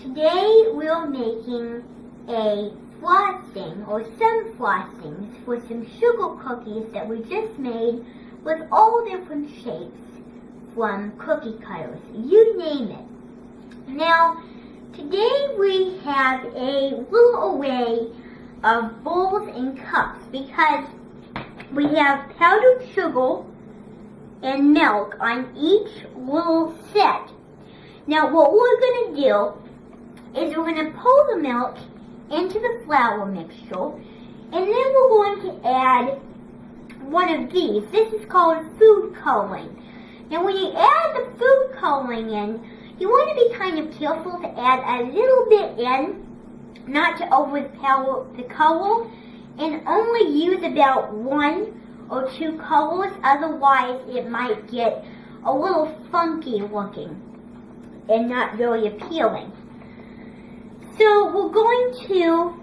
Today we're making a frosting or some frostings for some sugar cookies that we just made with all different shapes from cookie cutters. You name it. Now, today we have a little array of bowls and cups because we have powdered sugar and milk on each little set. Now what we're going to do is we're going to pour the milk into the flour mixture, and then we're going to add one of these. This is called food coloring. Now when you add the food coloring in, you want to be kind of careful to add a little bit in, not to overpower the color, and only use about 1 or 2 colors, otherwise it might get a little funky looking and not very appealing. So we're going to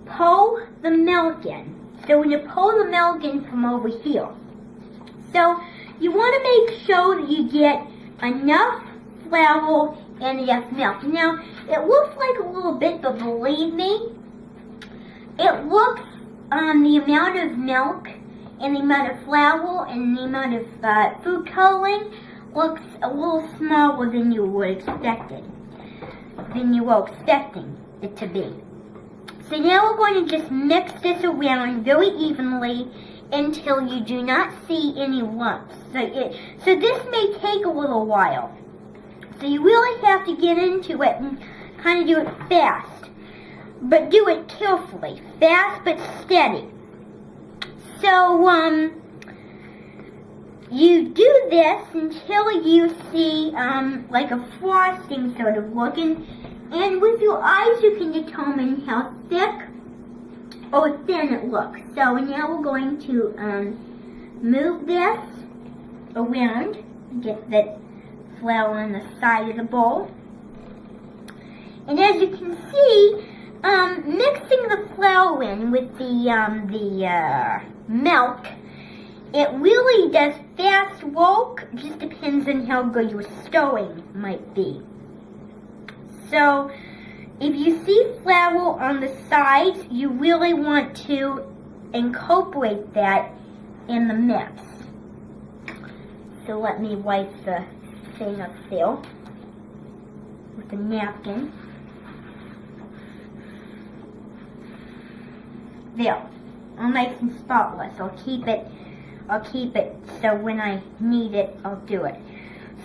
pour the milk in. So we're going to pour the milk in from over here. So you want to make sure that you get enough flour and enough milk. Now it looks like a little bit, but believe me, it looks the amount of milk and the amount of flour and the amount of food coloring looks a little smaller than you were expecting, it to be. So now we're going to just mix this around very evenly until you do not see any lumps. So this may take a little while. So you really have to get into it and kind of do it fast, but do it carefully, fast but steady. So you do this until you see like a frosting sort of looking, and with your eyes you can determine how thick or thin it looks. So now we're going to move this around, get the flour on the side of the bowl. And as you can see, mixing the flour in with the milk, it really does fast work. It just depends on how good your stirring might be. So if you see flour on the sides, you really want to incorporate that in the mix. So let me wipe the thing up there with a napkin. There, I'll make some spotless. I'll keep it so when I need it, I'll do it.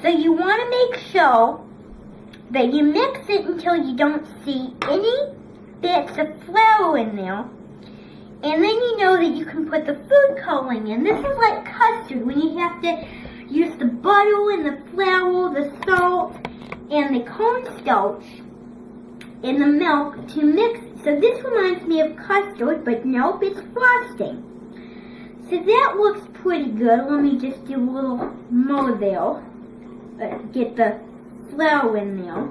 So you want to make sure that you mix it until you don't see any bits of flour in there. And then you know that you can put the food coloring in. This is like custard, when you have to use the butter and the flour, the salt, and the cornstarch in the milk to mix. So this reminds me of custard, but nope, it's frosting. So that looks pretty good. Let me just do a little more there. Get the flour in there.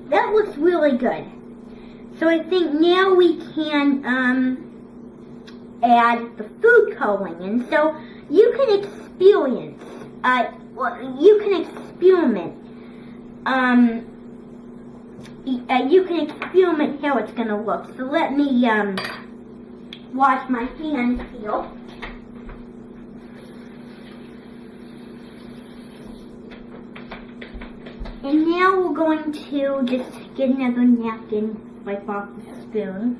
That looks really good. So I think now we can add the food coloring in. So you can experience, you can experiment. You can experiment how it's going to look. So let me wash my hands here. And now we're going to just get another napkin, wipe off the spoon.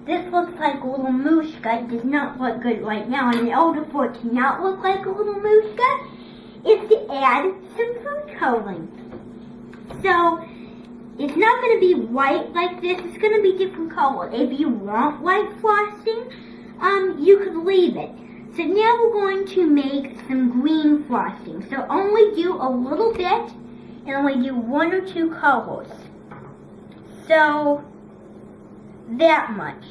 This looks like a little mushka. It does not look good right now. And in order for it to not look like a little mushka, is to add some food coloring. So it's not going to be white like this. It's going to be different color. If you want white frosting, you could leave it. So now we're going to make some green frosting. So only do a little bit and only do 1 or 2 colors. So that much.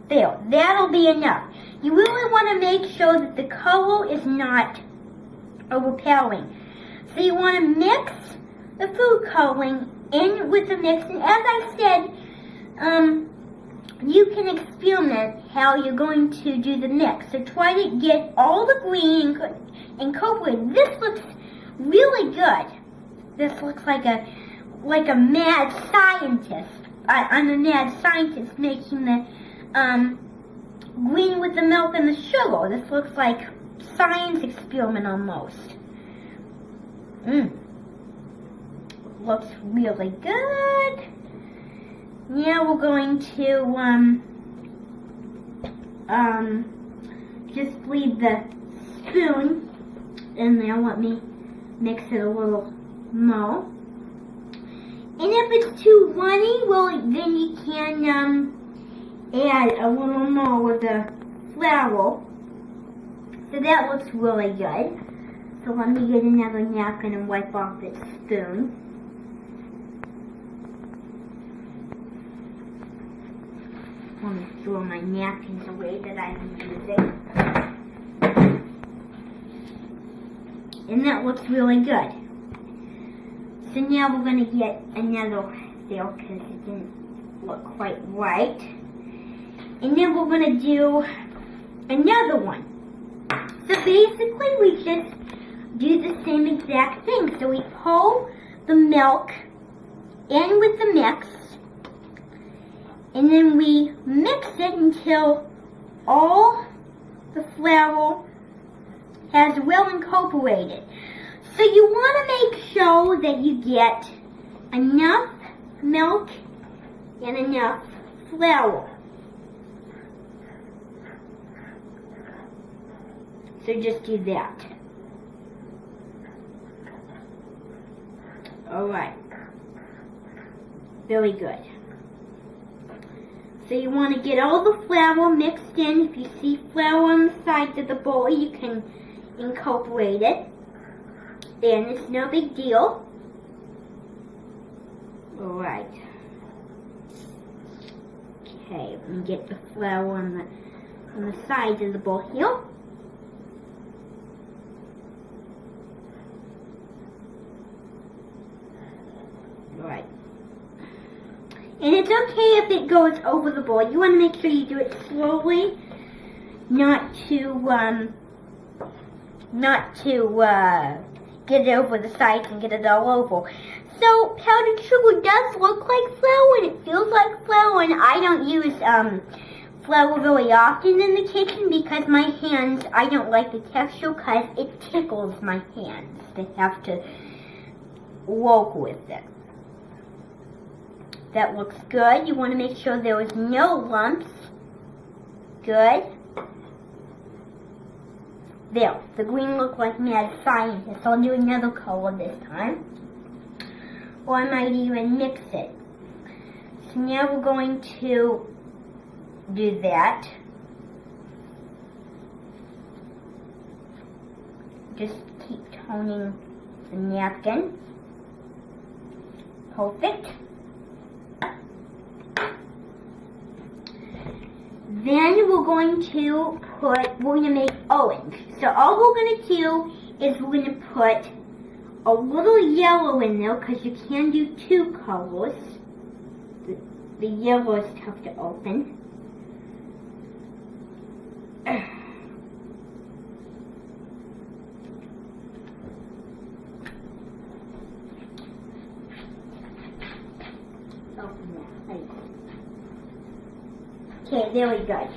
There, that'll be enough. You really want to make sure that the color is not overpowering. So you want to mix the food coloring in with the mix. And as I said, you can experiment how you're going to do the mix. So try to get all the green incorporated. This looks really good. This looks like a mad scientist. I'm a mad scientist making the green with the milk and the sugar. This looks like science experiment almost. Looks really good. Now we're going to just leave the spoon in there. Let me mix it a little more. And if it's too runny, well, then you can add a little more with the flour. So that looks really good. So let me get another napkin and wipe off this spoon. Let me throw my napkins away that I'm using. And that looks really good. So now we're going to get another there because it didn't look quite right. And then we're going to do another one. So basically we just do the same exact thing. So we pour the milk in with the mix. And then we mix it until all the flour has well incorporated. So you want to make sure that you get enough milk and enough flour. So just do that. Alright. Very good. So you want to get all the flour mixed in. If you see flour on the sides of the bowl, you can incorporate it. And it's no big deal. Alright. Okay, let me get the flour on the sides of the bowl here. Alright. And it's okay if it goes over the bowl. You want to make sure you do it slowly, not to get it over the sides and get it all over. So powdered sugar does look like flour and it feels like flour, and I don't use flour very often in the kitchen because my hands, I don't like the texture because it tickles my hands to have to work with it. That looks good. You want to make sure there is no lumps. Good. There. The green looked like mad scientist. I'll do another color this time. Or I might even mix it. So now we're going to do that. Just keep toning the napkin. Perfect. Then we're going to make orange. So all we're going to do is we're going to put a little yellow in there because you can do two colors. The yellow is tough to open. Okay, there we go.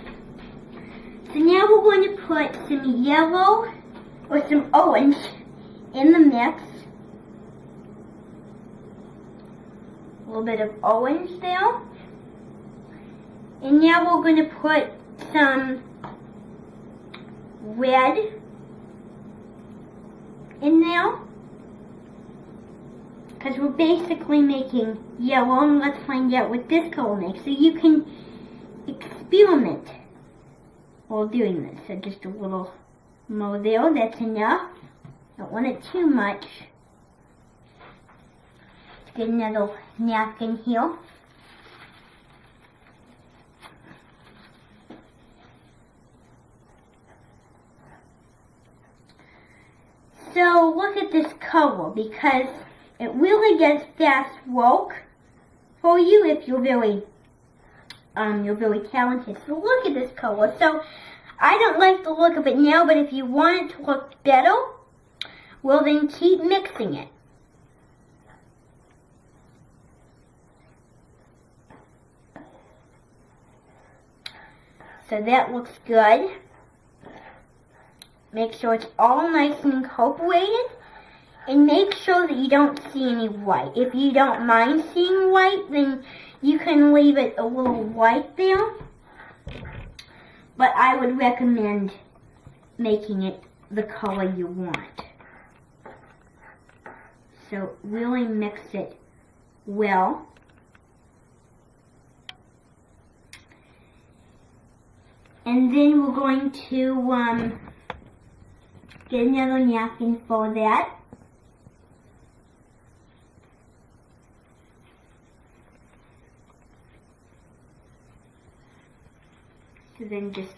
So now we're going to put some yellow or some orange in the mix. A little bit of orange there. And now we're going to put some red in there. Because we're basically making yellow, and let's find out what this color makes. So you can experiment while doing this. So just a little more there, that's enough. Don't want it too much. Let's get another napkin here. So look at this color, because it really does fast work for you if you're very you're very talented. So look at this color. So I don't like the look of it now, but if you want it to look better, well then keep mixing it. So that looks good. Make sure it's all nice and incorporated. And make sure that you don't see any white. If you don't mind seeing white, then you can leave it a little white there. But I would recommend making it the color you want. So really mix it well. And then we're going to get another napkin for that. So then just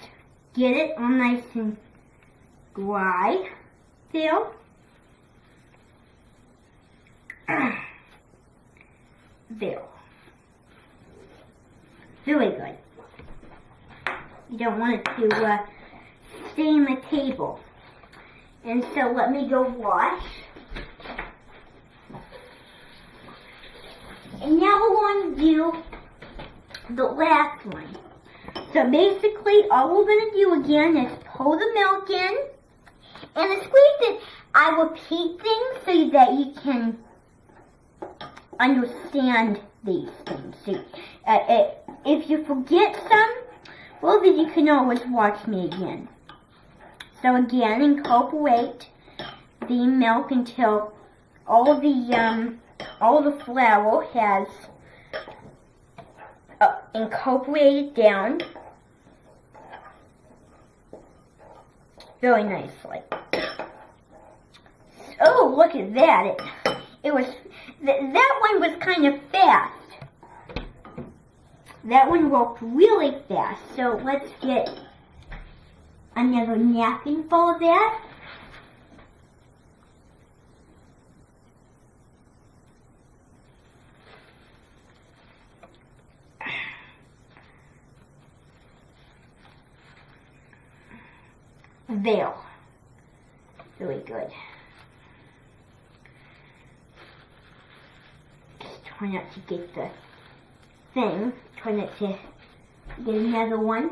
get it all nice and dry there. There. Very good. You don't want it to stain the table. And so let me go wash. And now we're going to do the last one. So basically all we're going to do again is pour the milk in. And the squeeze it, I repeat things so that you can understand these things. So, if you forget some, well then you can always watch me again. So again, incorporate the milk until all the flour has incorporated down very nicely. Oh, look at that! It was that one was kind of fast. That one worked really fast. So let's get another napkin full of that. There. Really good. Just try not to get the thing. Try not to get another one.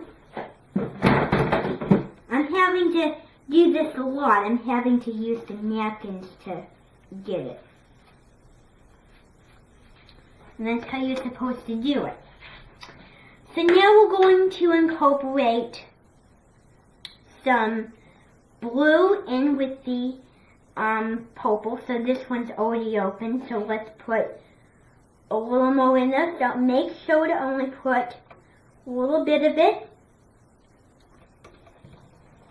I'm having to do this a lot. I'm having to use the napkins to get it. And that's how you're supposed to do it. So now we're going to incorporate some blue in with the purple. So this one's already open. So let's put a little more in there. So make sure to only put a little bit of it.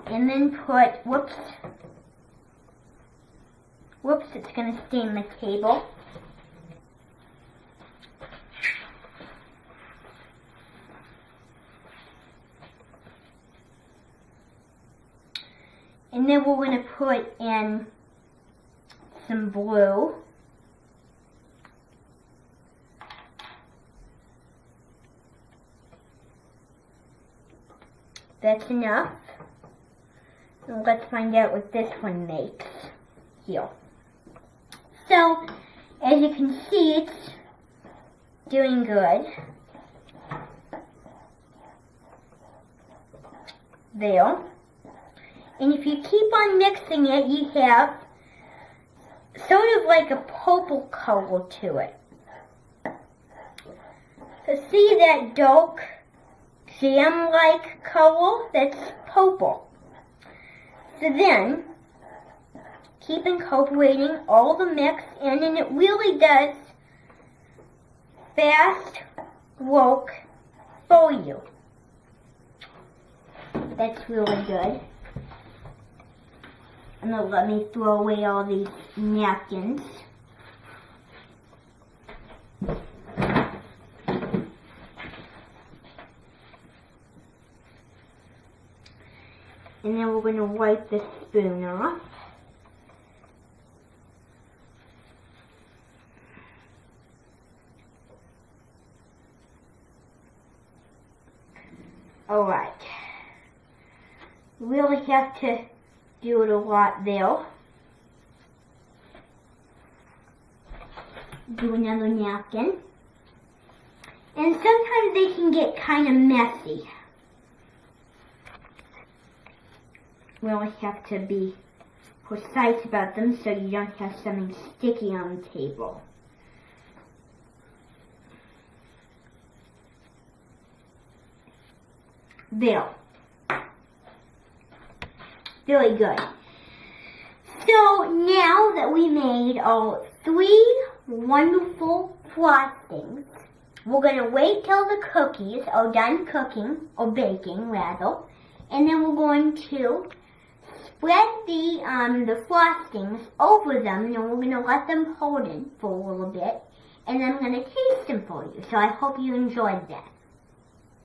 And then put, whoops, it's going to stain the table. And then we're going to put in some blue. That's enough. And let's find out what this one makes here. So, as you can see, it's doing good. There. And if you keep on mixing it, you have sort of like a purple color to it. So see that dark jam-like color? That's purple. So then, keep incorporating all the mix in, and it really does fast work for you. That's really good. And now let me throw away all these napkins. And then we're going to wipe the spoon off. Alright. Really have to do it a lot there. Do another napkin. And sometimes they can get kind of messy. Really have to be precise about them so you don't have something sticky on the table. There. Very good. So now that we made our 3 wonderful frostings, we're going to wait till the cookies are done cooking, or baking rather, and then we're going to spread the frostings over them, and then we're going to let them hold in for a little bit, and then I'm going to taste them for you. So I hope you enjoyed that.